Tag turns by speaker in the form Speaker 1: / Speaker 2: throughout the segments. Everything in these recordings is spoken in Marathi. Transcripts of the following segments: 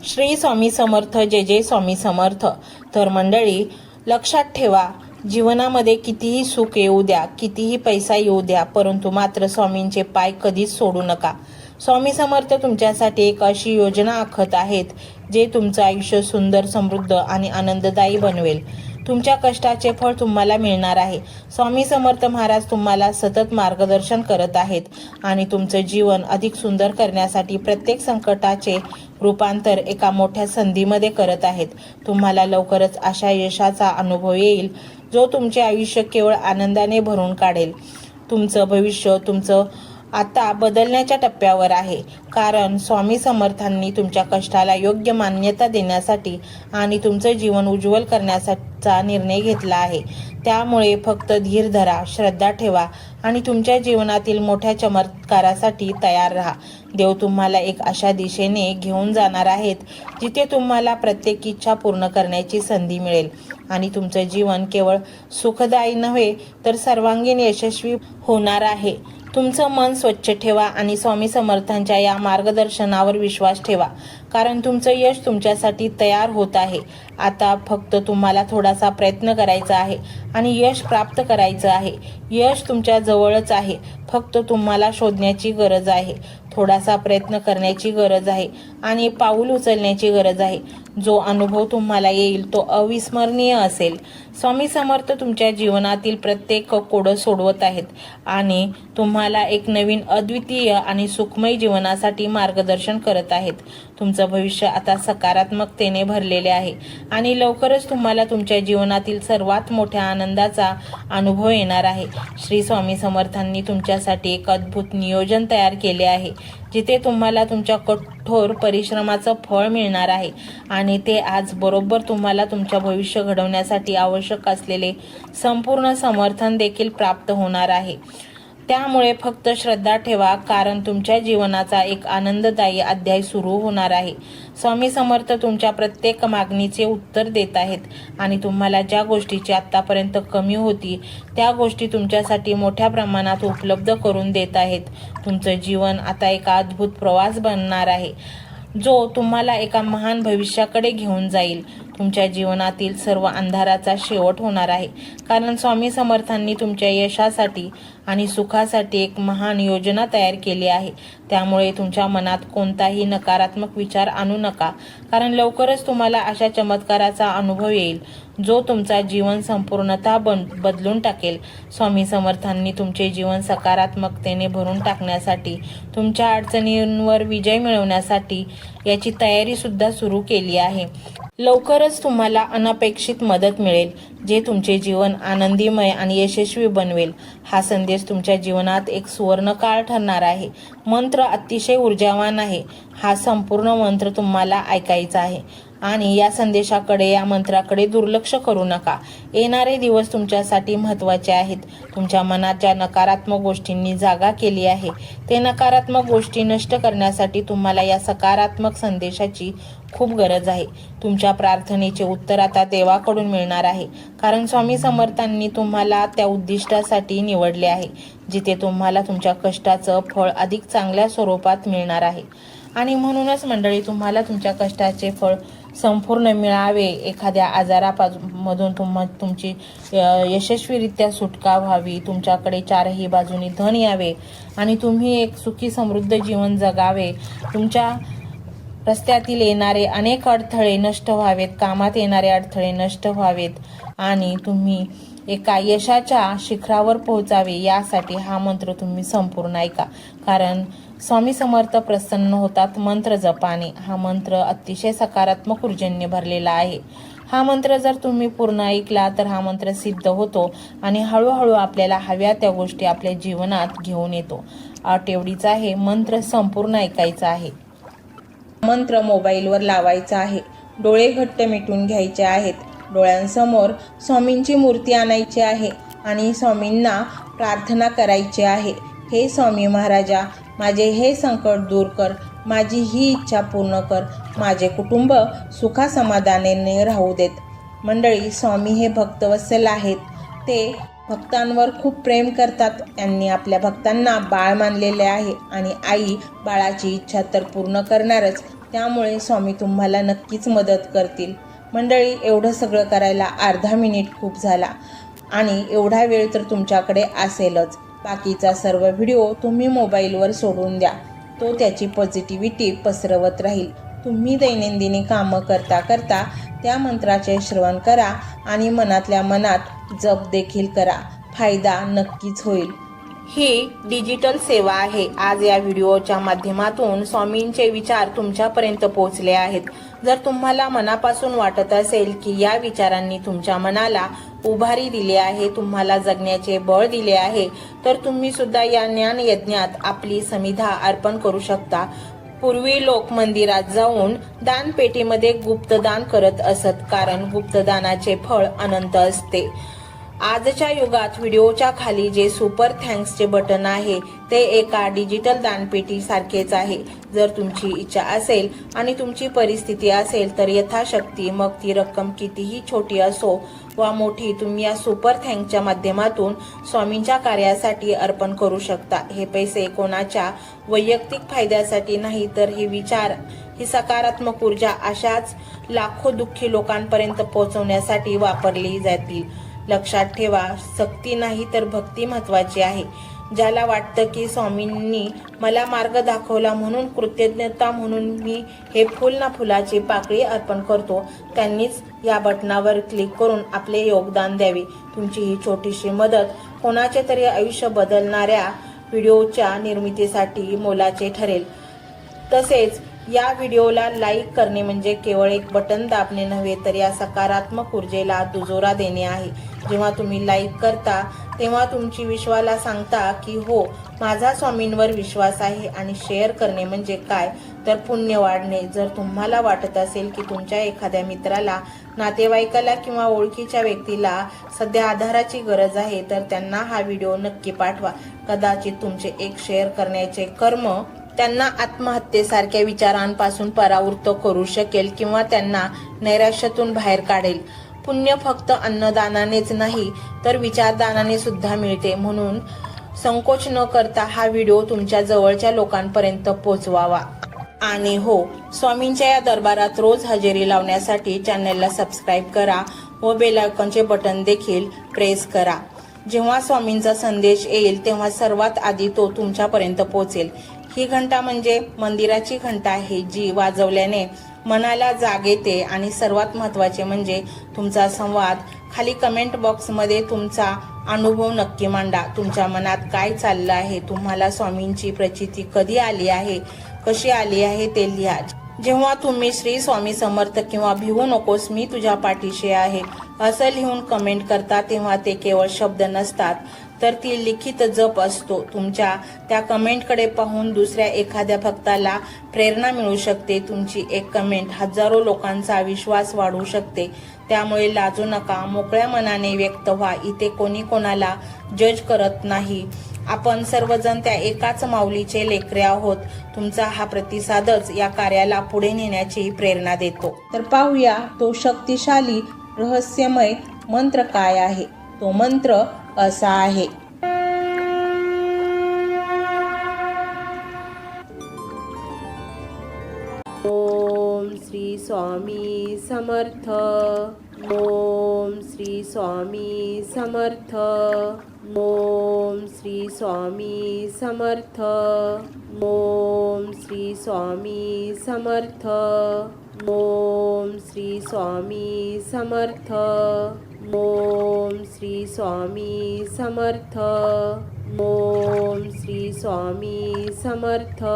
Speaker 1: श्री स्वामी समर्थ, जय जय स्वामी समर्थ. तर मंडळी, लक्षात ठेवा, जीवनामध्ये कितीही सुख येऊ द्या, कितीही पैसा येऊ द्या, परंतु मात्र स्वामींचे पाय कधीच सोडू नका. स्वामी समर्थ तुमच्यासाठी एक अशी योजना आखत आहेत जे तुमचं आयुष्य सुंदर, समृद्ध आणि आनंददायी बनवेल. तुमच्या कष्टाचे फळ तुम्हाला मिळणार आहे. स्वामी समर्थ महाराज तुम्हाला सतत मार्गदर्शन करत आहेत आणि तुमचं जीवन अधिक सुंदर करण्यासाठी प्रत्येक संकटाचे रूपांतर एका मोठ्या संधीमध्ये करत आहेत. तुम्हाला लवकरच अशा यशाचा अनुभव येईल जो तुमचे आयुष्य केवळ आनंदाने भरून काढेल. तुमचं भविष्य आता बदलण्याच्या टप्प्यावर आहे, कारण स्वामी समर्थांनी तुमच्या कष्टाला योग्य मान्यता देण्यासाठी आणि तुमचं जीवन उज्ज्वल करण्याचा निर्णय घेतला आहे. त्यामुळे फक्त धीर धरा, श्रद्धा ठेवा आणि तुमच्या जीवनातील मोठ्या चमत्कारासाठी तयार राहा. देव तुम्हाला एक अशा दिशेने घेऊन जाणार आहेत जिथे तुम्हाला प्रत्येक इच्छा पूर्ण करण्याची संधी मिळेल आणि तुमचं जीवन केवळ सुखदायी नव्हे तर सर्वांगीण यशस्वी होणार आहे. तुमचं मन स्वच्छ ठेवा आणि स्वामी समर्थांच्या या मार्गदर्शनावर विश्वास ठेवा, कारण तुमचं यश तुमच्यासाठी तयार होत आहे. आता फक्त तुम्हाला थोडासा प्रयत्न करायचा आहे आणि यश प्राप्त करायचं आहे. यश तुमच्या जवळच आहे, फक्त तुम्हाला शोधण्याची गरज आहे. थोडासा प्रयत्न करण्याची गरज आहे आणि पाऊल उचलण्याची गरज आहे. जो अनुभव तुम्हाला येईल तो अविस्मरणीय असेल. स्वामी समर्थ तुमच्या जीवनातील प्रत्येक कोडं सोडवत आहेत आणि तुम्हाला एक नवीन, अद्वितीय आणि सुखमय जीवनासाठी मार्गदर्शन करत आहेत. तुमचं भविष्य आता सकारात्मकतेने भरलेले आहे आणि लवकरच तुम्हाला तुमच्या जीवनातील सर्वात मोठ्या आनंदाचा अनुभव येणार आहे. श्री स्वामी समर्थांनी तुमच्यासाठी एक अद्भुत नियोजन तयार केले आहे, जिथे तुम्हाला तुमच्या कठोर परिश्रमाचं फळ मिळणार आहे आणि ते आज बरोबर तुम्हाला तुमच्या भविष्य घडवण्यासाठी आवश्यक असलेले संपूर्ण समर्थन देखील प्राप्त होणार आहे. त्यामुळे फक्त श्रद्धा ठेवा, कारण तुमच्या जीवनाचा एक आनंददायी अध्याय सुरू होणार आहे. स्वामी समर्थ तुमच्या प्रत्येक मागणीचे उत्तर देत आहेत आणि तुम्हाला ज्या गोष्टीची आत्तापर्यंत कमी होती त्या गोष्टी तुमच्यासाठी मोठ्या प्रमाणात उपलब्ध करून देत आहेत. तुमचं जीवन आता एक अद्भुत प्रवास बनणार आहे, जो तुम्हाला एका महान भविष्याकडे घेऊन जाईल. तुमच्या जीवनातील सर्व अंधाराचा शेवट होणार आहे, कारण स्वामी समर्थांनी तुमच्या यशासाठी आणि सुखासाठी एक महान योजना तयार केली आहे. त्यामुळे तुमच्या मनात कोणताही नकारात्मक विचार आणू नका, कारण लवकरच तुम्हाला अशा चमत्काराचा अनुभव येईल जो तुमचा जीवन संपूर्णतः बदलून टाकेल. स्वामी समर्थांनी तुमचे जीवन सकारात्मकतेने भरून टाकण्यासाठी, तुमच्या अडचणींवर विजय मिळवण्यासाठी याची तयारी सुद्धा सुरू केली आहे. लवकरच तुम्हाला अनपेक्षित मदत मिळेल, जे तुमचे जीवन आनंदीमय आणि यशस्वी बनवेल. हा संदेश तुमच्या जीवनात एक सुवर्ण काळ ठरणार आहे. मंत्र अतिशय ऊर्जावान आहे. हा संपूर्ण मंत्र तुम्हाला ऐकायचा आहे आणि या मंत्राकडे दुर्लक्ष करू नका. येणारे दिवस तुमच्यासाठी महत्त्वाचे आहेत. तुमच्या मनात ज्या नकारात्मक गोष्टींनी जागा केली आहे ते नकारात्मक गोष्टी नष्ट करण्यासाठी तुम्हाला या सकारात्मक संदेशाची खूप गरज आहे. तुमच्या प्रार्थनेचे उत्तर आता देवाकडून मिळणार आहे, कारण स्वामी समर्थांनी तुम्हाला त्या उद्दिष्टासाठी निवडले आहे जिथे तुम्हाला तुमच्या कष्टाचं फळ अधिक चांगल्या स्वरूपात मिळणार आहे. आणि म्हणूनच मंडळी, तुम्हाला तुमच्या कष्टाचे फळ संपूर्ण मिळावे, एखाद्या आजारामधून तुमची यशस्वीरित्या सुटका व्हावी, तुमच्याकडे चारही बाजूनी धन यावे आणि तुम्ही एक सुखी समृद्ध जीवन जगावे, तुमच्या रस्त्यातील येणारे अनेक अडथळे नष्ट व्हावेत, कामात येणारे अडथळे नष्ट व्हावेत आणि तुम्ही एका यशाच्या शिखरावर पोहोचावे, यासाठी हा मंत्र तुम्ही संपूर्ण ऐका. कारण स्वामी समर्थ प्रसन्न होतात मंत्र जपाने. हा मंत्र अतिशय सकारात्मक ऊर्जेने भरलेला आहे. हा मंत्र जर तुम्ही पूर्ण ऐकला तर हा मंत्र सिद्ध होतो आणि हळूहळू आपल्याला हव्या त्या गोष्टी आपल्या जीवनात घेऊन येतो. अट एवढीच आहे, मंत्र संपूर्ण ऐकायचा आहे. मंत्र मोबाईलवर लावायचा आहे. डोळे घट्ट मिटून घ्यायचे आहेत. डोळ्यांसमोर स्वामींची मूर्ती आणायची आहे आणि स्वामींना प्रार्थना करायची आहे. हे स्वामी महाराजा, माझे हे संकट दूर कर, माझी ही इच्छा पूर्ण कर, माझे कुटुंब सुखासमाधानाने राहू देत. मंडळी, स्वामी हे भक्तवत्सल आहेत. ते भक्तांवर खूप प्रेम करतात. त्यांनी आपल्या भक्तांना बाळ मानलेले आहे आणि आई बाळाची इच्छा तर पूर्ण करणारच, त्यामुळे स्वामी तुम्हाला नक्कीच मदत करतील. मंडळी, एवढं सगळं करायला अर्धा मिनिट खूप झाला आणि एवढा वेळ तर तुमच्याकडे असेलच. बाकीचा सर्व व्हिडिओ तुम्ही मोबाईलवर सोडून द्या, तो त्याची पॉझिटिव्हिटी पसरवत राहील. तुम्ही दैनंदिनी कामं करता करता त्या मंत्राचे श्रवण करा आणि मनातल्या मनात जप देखील करा. फायदा नक्कीच होईल. ही डिजिटल सेवा आहे. आज या व्हिडिओच्या माध्यमातून स्वामींचे विचार तुमच्यापर्यंत पोहोचले आहेत. जर तुम्हाला मनापासून वाटत असेल की या विचारांनी तुमच्या मनाला उभारी दिली आहे, तुम्हाला जगण्याचे बळ दिले आहे, तर तुम्ही सुद्धा या ज्ञान यज्ञात आपली समिधा अर्पण करू शकता. पूर्वी लोक मंदिरात जाऊन दानपेटीमध्ये गुप्तदान करत असत, कारण गुप्तदानाचे फळ अनंत असते. आजच्या युगात व्हिडिओच्या खाली जे सुपर थँक्सचे बटन आहे ते एका डिजिटल दानपेटी सारखेच आहे. जर तुमची इच्छा असेल आणि तुमची परिस्थिती असेल तर यथाशक्ती, मग ती रक्कम कितीही छोटी असो वा मोठी, तुम्ही या सुपर थँक्सच्या माध्यमातून स्वामींच्या कार्यासाठी अर्पण करू शकता. हे पैसे कोणाच्या वैयक्तिक फायद्यासाठी नाही, तर हे विचार, ही सकारात्मक ऊर्जा अशाच लाखो दुःखी लोकांपर्यंत पोहोचवण्यासाठी वापरली जातील. लक्षात ठेवा, सक्ती नाही तर भक्ती महत्वाची आहे. ज्याला वाटतं की स्वामींनी मला मार्ग दाखवला म्हणून कृतज्ञता म्हणून मी हे फुल ना फुलाची पाकळी अर्पण करतो, त्यांनीच या बटनावर क्लिक करून आपले योगदान द्यावे. तुमची ही छोटीशी मदत कोणाचे तरी आयुष्य बदलणाऱ्या व्हिडिओच्या निर्मितीसाठी मोलाचे ठरेल. तसेच या व्हिडिओला लाईक करणे म्हणजे केवळ एक बटन दाबणे नव्हे, तर या सकारात्मक ऊर्जेला दुजोरा देणे आहे. जेव्हा तुम्ही लाईक करता तेव्हा तुमची विश्वाला सांगता की हो, माझा स्वामींवर विश्वास आहे. आणि शेअर करणे म्हणजे काय, तर पुण्य वाढणे. जर तुम्हाला वाटत असेल की तुमच्या एखाद्या मित्राला, नातेवाईकाला किंवा ओळखीच्या व्यक्तीला सध्या आधाराची गरज आहे, तर त्यांना हा व्हिडिओ नक्की पाठवा. कदाचित तुमचे एक शेअर करण्याचे कर्म त्यांना आत्महत्येसारख्या विचारांपासून परावृत्त करू शकेल किंवा त्यांना नैराश्यातून बाहेर काढेल. पुण्य फक्त अन्नदानानेच नाही तर विचारदानाने सुद्धा मिळते. म्हणून संकोच न करता हा व्हिडिओ तुमच्या जवळच्या लोकांपर्यंत पोहोचवावा. आणि हो, स्वामींच्या या दरबारात रोज हजेरी लावण्यासाठी चॅनलला सबस्क्राईब करा व बेल आयकॉनचे बटन देखील प्रेस करा. जेव्हा स्वामींचा संदेश येईल तेव्हा सर्वात आधी तो तुमच्यापर्यंत पोहोचेल. ही घंटा म्हणजे मंदिराची घंटा आहे, जी वाजवल्याने मनाला जाग येते. आणि सर्वात महत्त्वाचे म्हणजे तुमचा संवाद. खाली कमेंट बॉक्समध्ये तुमचा अनुभव नक्की मांडा. तुमच्या मनात काय चाललं आहे, तुम्हाला स्वामींची प्रचिती कधी आली आहे, कशी आली आहे ते लिहा. जेव्हा तुम्ही श्री स्वामी समर्थ किंवा भिवू नकोस मी तुझ्या पाठीशी आहे असं लिहून कमेंट करता, तेव्हा ते केवळ शब्द नसतात, तर ती लिखित जप असतो. तुमच्या त्या कमेंटकडे पाहून दुसऱ्या एखाद्या भक्ताला प्रेरणा मिळू शकते. तुमची एक कमेंट हजारो लोकांचा विश्वास वाढवू शकते. त्यामुळे लाजू नका, मोकळ्या मनाने व्यक्त व्हा. इथे कोणी कोणाला जज करत नाही. आपण सर्वजण त्या एकाच माऊलीचे लेकरे आहोत. तुमचा हा प्रतिसादच या कार्याला पुढे नेण्याची प्रेरणा देतो. तर पाहूया तो शक्तिशाली रहस्यमय मंत्र काय आहे. तो मंत्र असा आहे. ओम श्री स्वामी समर्थ. ओम श्री स्वामी समर्थ. ओम श्री स्वामी समर्थ. ओम श्री स्वामी समर्थ. ओम श्री स्वामी समर्थ. ओम श्री स्वामी समर्थ. ओम श्री स्वामी समर्थ.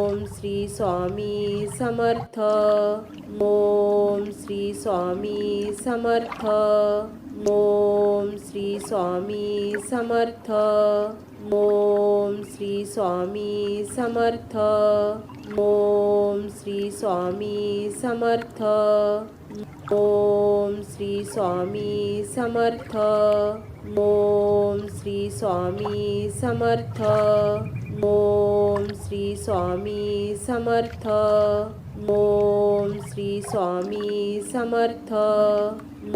Speaker 1: ओम श्री स्वामी समर्थ. ओम श्री स्वामी समर्थ. ओम श्री स्वामी समर्थ. ओम श्री स्वामी समर्थ. ओम श्री स्वामी समर्थ. ओम श्री स्वामी समर्थ. ओम श्री स्वामी समर्थ. ओम श्री स्वामी समर्थ. ओम श्री स्वामी समर्थ.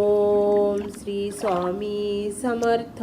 Speaker 1: ओम श्री स्वामी समर्थ.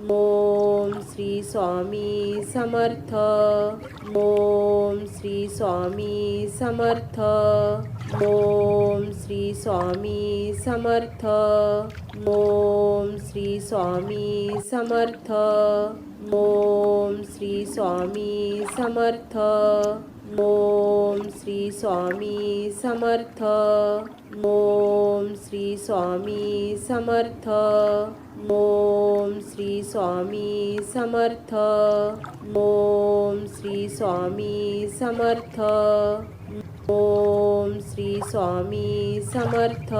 Speaker 2: ओम श्री स्वामी समर्थ. ओम श्री स्वामी समर्थ. ओम श्री स्वामी समर्थ. ओम श्री स्वामी समर्थ. ओम श्री स्वामी समर्थ. ओम श्री स्वामी समर्थ. ओम श्री स्वामी समर्थ. ओम श्री स्वामी समर्थ. ओम श्री स्वामी समर्थ. ओम श्री स्वामी समर्थ.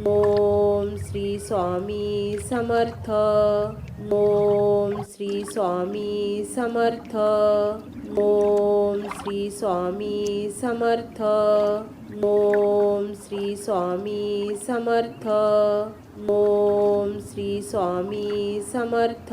Speaker 2: ओम श्री स्वामी समर्थ. ओम श्री स्वामी समर्थ. ओम श्री स्वामी समर्थ. ओम श्री स्वामी समर्थ. ओम श्री स्वामी समर्थ.